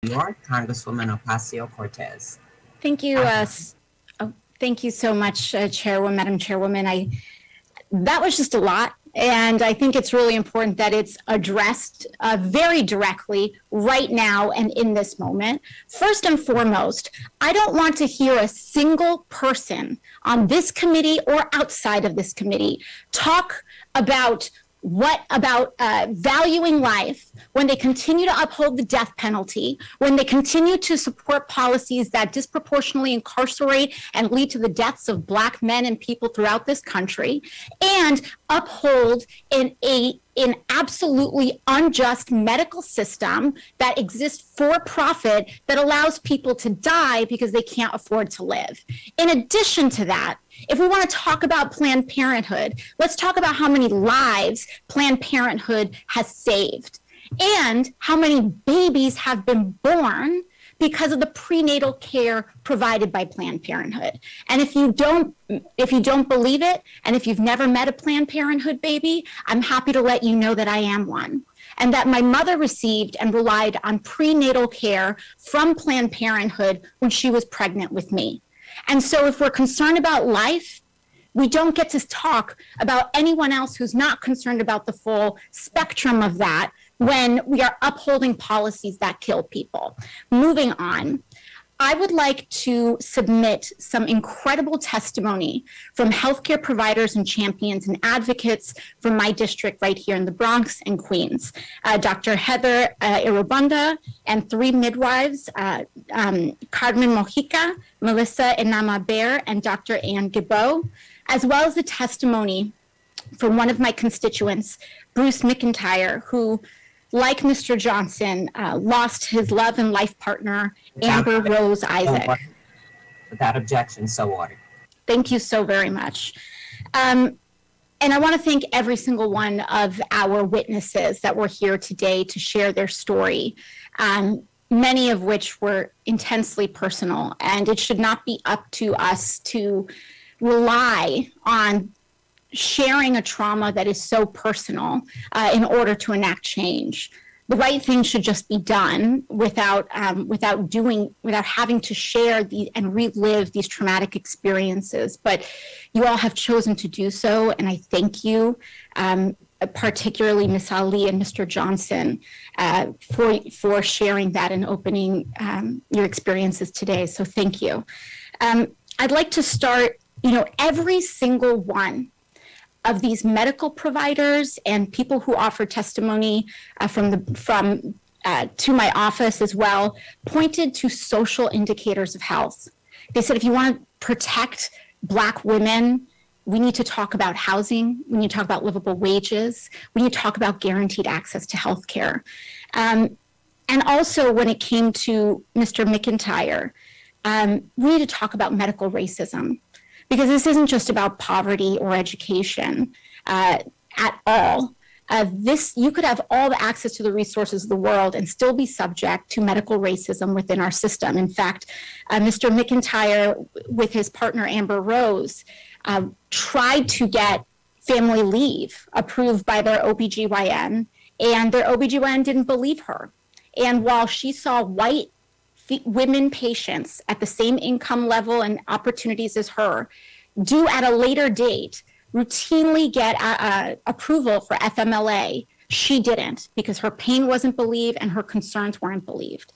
York, Congresswoman Ocasio-Cortez. Thank you. Thank you so much, Madam Chairwoman. That was just a lot. And I think it's really important that it's addressed very directly right now and in this moment. First and foremost, I don't want to hear a single person on this committee or outside of this committee talk about valuing life when they continue to uphold the death penalty, when they continue to support policies that disproportionately incarcerate and lead to the deaths of Black men and people throughout this country, and uphold an absolutely unjust medical system that exists for profit that allows people to die because they can't afford to live. In addition to that, if we want to talk about Planned Parenthood, let's talk about how many lives Planned Parenthood has saved and how many babies have been born because of the prenatal care provided by Planned Parenthood. And if you don't believe it, and if you've never met a Planned Parenthood baby, I'm happy to let you know that I am one, and that my mother received and relied on prenatal care from Planned Parenthood when she was pregnant with me. And so if we're concerned about life, we don't get to talk about anyone else who's not concerned about the full spectrum of that when we are upholding policies that kill people. Moving on, I would like to submit some incredible testimony from healthcare providers and champions and advocates from my district right here in the Bronx and Queens. Dr. Heather Irobunda and 3 midwives, Carmen Mojica, Melissa Enama Bear, and Dr. Ann Gibbo, as well as the testimony from one of my constituents, Bruce McIntyre, who, like Mr. Johnson, lost his love and life partner, Amber Rose Isaac. Without objection, so ordered. Thank you so very much. And I want to thank every single one of our witnesses that were here today to share their story, many of which were intensely personal. And it should not be up to us to rely on sharing a trauma that is so personal in order to enact change. The right thing should just be done without having to share and relive these traumatic experiences. But you all have chosen to do so, and I thank you, particularly Ms. Ali and Mr. Johnson, for sharing that and opening your experiences today. So thank you. I'd like to start, every single one of these medical providers and people who offer testimony to my office as well pointed to social indicators of health. They said, if you want to protect Black women, we need to talk about housing, we need to talk about livable wages, we need to talk about guaranteed access to health care. And also when it came to Mr. McIntyre, we need to talk about medical racism, because this isn't just about poverty or education at all. You could have all the access to the resources of the world and still be subject to medical racism within our system. In fact, Mr. McIntyre, with his partner Amber Rose, tried to get family leave approved by their OBGYN, and their OBGYN didn't believe her. And while she saw white women patients at the same income level and opportunities as her do at a later date routinely get approval for FMLA, she didn't, because her pain wasn't believed and her concerns weren't believed.